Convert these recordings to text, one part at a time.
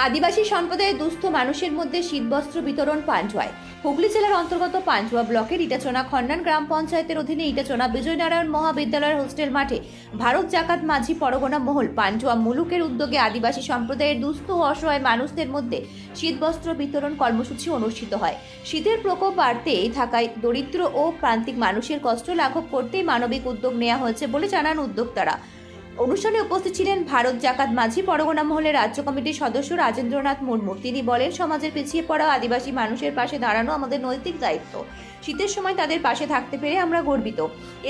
আদিবাসী সম্প্রদায়ের দুস্থ মানুষের মধ্যে শীতবস্ত্র বিতরণ পান্ডুয়ায়। হুগলি জেলার অন্তর্গত পান্ডুয়া ব্লকের ইটাচোনা খন্ডান গ্রাম পঞ্চায়েতের অধীনে ইটাচোনা বিজয়নারায়ণ মহাবিদ্যালয়ের হোস্টেল মাঠে ভারত জাকাত মাঝি পরগনা মহল পান্ডুয়া মুলুকের উদ্যোগে আদিবাসী সম্প্রদায়ের দুস্থ ও অসহায় মানুষদের মধ্যে শীতবস্ত্র বিতরণ কর্মসূচি অনুষ্ঠিত হয়। শীতের প্রকোপ বাড়তে থাকায় দরিদ্র ও প্রান্তিক মানুষের কষ্ট লাঘব করতেই মানবিক উদ্যোগ নেওয়া হয়েছে বলে জানান উদ্যোক্তারা। অনুষ্ঠানে উপস্থিত ছিলেন ভারত জাকাত মাঝি পরগনা মহলের রাজ্য কমিটির সদস্য রাজেন্দ্রনাথ মুর্মু। তিনি বলেন, সমাজের পিছিয়ে পড়া আদিবাসী মানুষের পাশে দাঁড়ানো আমাদের নৈতিক দায়িত্ব। শীতের সময় তাদের পাশে থাকতে পেরে আমরা গর্বিত।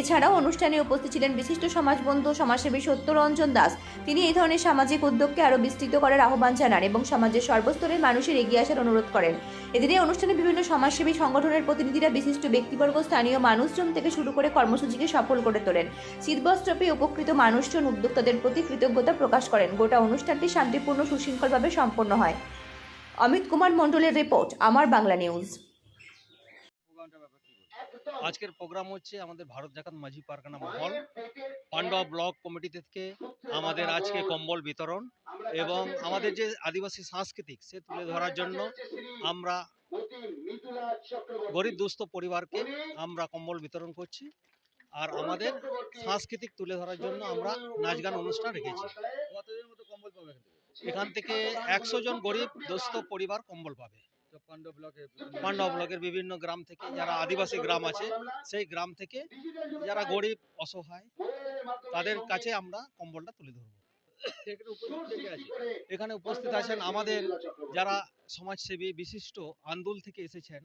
এছাড়াও অনুষ্ঠানে উপস্থিত ছিলেন বিশিষ্ট সমাজবন্ধু সমাজসেবী সত্যরঞ্জন দাস। তিনি এই ধরনের সামাজিক উদ্যোগকে আরও বিস্তৃত করার আহ্বান জানান এবং সমাজের সর্বস্তরের মানুষের এগিয়ে আসার অনুরোধ করেন। এদিন এই অনুষ্ঠানে বিভিন্ন সমাজসেবী সংগঠনের প্রতিনিধিরা, বিশিষ্ট ব্যক্তিবর্গ, স্থানীয় মানুষজন থেকে শুরু করে কর্মসূচিকে সফল করে তোলেন। শীতবস্ত্র পেয়ে উপকৃত মানুষজন উদ্যোক্তাদের প্রতি কৃতজ্ঞতা প্রকাশ করেন। গোটা অনুষ্ঠানটি শান্তিপূর্ণ সুশৃঙ্খলভাবে সম্পন্ন হয়। অমিত কুমার মণ্ডলের রিপোর্ট, আমার বাংলা নিউজ। আজকের প্রোগ্রাম হচ্ছে আমাদের ভারত জাকাত মাঝি পারগানা মহল পান্ডুয়া ব্লক কমিটি থেকে আমাদের আজকে কম্বল বিতরণ এবং আমাদের যে আদিবাসী সাংস্কৃতিক সে তুলে ধরার জন্য আমরা গরিব দুস্থ পরিবারকে আমরা কম্বল বিতরণ করছি। আর আমাদের সাংস্কৃতিক তুলে ধরার জন্য আমরা নাচ গান অনুষ্ঠান রেখেছি। এখান থেকে 100 জন গরিব দুস্থ পরিবার কম্বল পাবে। পান্ডুয়া ব্লকের বিভিন্ন গ্রাম থেকে, যারা আদিবাসী গ্রাম আছে সেই গ্রাম থেকে যারা গরিব অসহায় তাদের কাছে আমরা কম্বলটা তুলে ধরব। এখানে উপস্থিত আছেন আমাদের যারা সমাজসেবী বিশিষ্ট আন্দোল থেকে এসেছেন,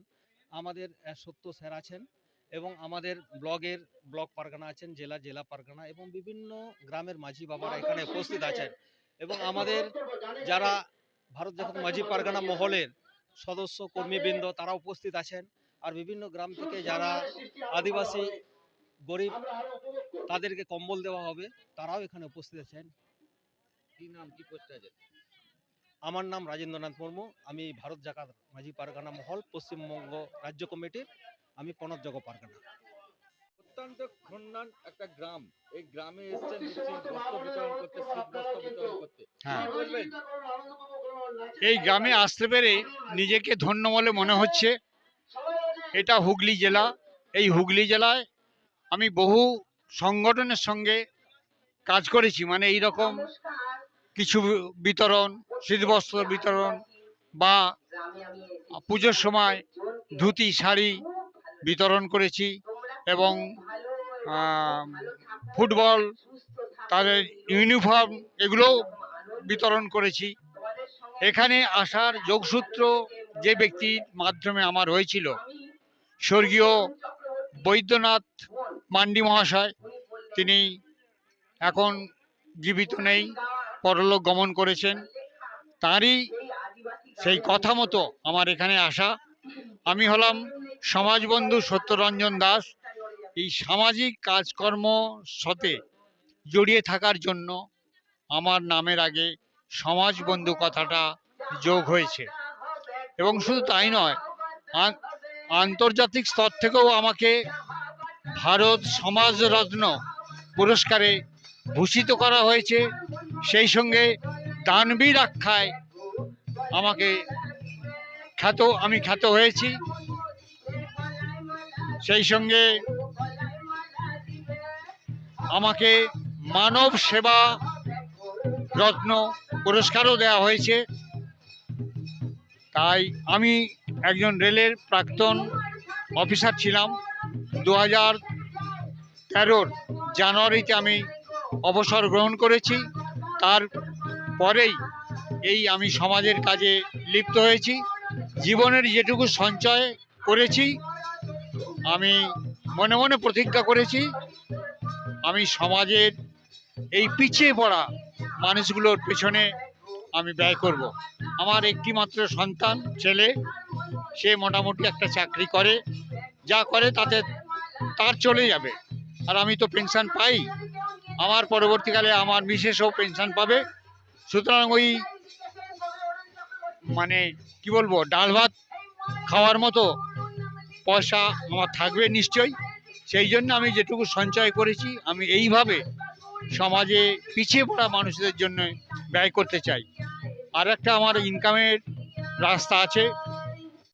আমাদের সত্য স্যার আছেন এবং আমাদের ব্লক পারগানা আছেন, জেলা পারগানা এবং বিভিন্ন গ্রামের মাঝি বাবারা এখানে উপস্থিত আছেন এবং আমাদের যারা ভারত জাকাত মাঝি পারগানা মহলের সদস্য কর্মীবৃন্দ তারা উপস্থিত আছেন। আর বিভিন্ন গ্রাম থেকে যারা আদিবাসী গরিব তাদেরকে কম্বল দেওয়া হবে তারাও এখানে উপস্থিত আছেন। কি নাম, কি পোস্টে আছেন? আমার নাম রাজেন্দ্রনাথ মুর্মু। আমি ভারত জাকাত মাঝি পারগানা মহল পশ্চিমবঙ্গ রাজ্য কমিটির আমি পনতযোগ্য পারগানা। অত্যন্ত খন্ডান একটা গ্রাম, এই গ্রামে এসছেন বস্ত্র বিতরণ করতে, শীত বস্ত্র বিতরণ করতে। হ্যাঁ, বলবেন এই গ্রামে আসতে পেরে নিজেকে ধন্য বলে মনে হচ্ছে। এটা হুগলি জেলা। এই হুগলি জেলায় আমি বহু সংগঠনের সঙ্গে কাজ করেছি, মানে এই রকম কিছু বিতরণ, শীতবস্ত্র বিতরণ বা পুজোর সময় ধুতি শাড়ি বিতরণ করেছি এবং ফুটবল, তাদের ইউনিফর্ম এগুলো বিতরণ করেছি। এখানে আসার যোগসূত্র যে ব্যক্তির মাধ্যমে আমার হয়েছিল, স্বর্গীয় বৈদ্যনাথ মান্ডি মহাশয়, তিনি এখন জীবিত নেই, পরলোক গমন করেছেন। তারই সেই কথা মতো আমার এখানে আসা। আমি হলাম সমাজবন্ধু সত্যরঞ্জন দাস। এই সামাজিক কাজকর্ম সাথে জড়িয়ে থাকার জন্য আমার নামের আগে সমাজবন্ধু কথাটা যোগ হয়েছে এবং শুধু তাই নয়, আন্তর্জাতিক স্তর থেকেও আমাকে ভারত সমাজরত্ন পুরস্কারে ভূষিত করা হয়েছে। সেই সঙ্গে দানবীর আখ্যায় আমি খ্যাত হয়েছি। সেই সঙ্গে আমাকে মানব সেবা রত্ন পুরস্কারও দেওয়া হয়েছে। তাই আমি একজন রেলের প্রাক্তন অফিসার ছিলাম। 2013 জানুয়ারিতে আমি অবসর গ্রহণ করেছি। তারপরেই আমি সমাজের কাজে লিপ্ত হয়েছি। জীবনের যেটুকু সঞ্চয় করেছি, আমি মনে মনে প্রতিজ্ঞা করেছি আমি সমাজের এই পিছিয়ে পড়া মানুষগুলোর পেছনে আমি ব্যয় করব। আমার একটি মাত্র সন্তান ছেলে, সে মোটামুটি একটা চাকরি করে, যা করে তাতে তার চলে যাবে। আর আমি তো পেনশন পাই, আমার পরবর্তীকালে আমার মিসেসও পেনশন পাবে। সুতরাং ওই মানে কি বলবো, ডাল ভাত খাওয়ার মতো পয়সা আমার থাকবে নিশ্চয়ই। সেই জন্য আমি যেটুকু সঞ্চয় করেছি আমি এইভাবে সমাজে পিছিয়ে পড়া মানুষদের জন্য ব্যয় করতে চাই। আর একটা আমার ইনকামের রাস্তা আছে,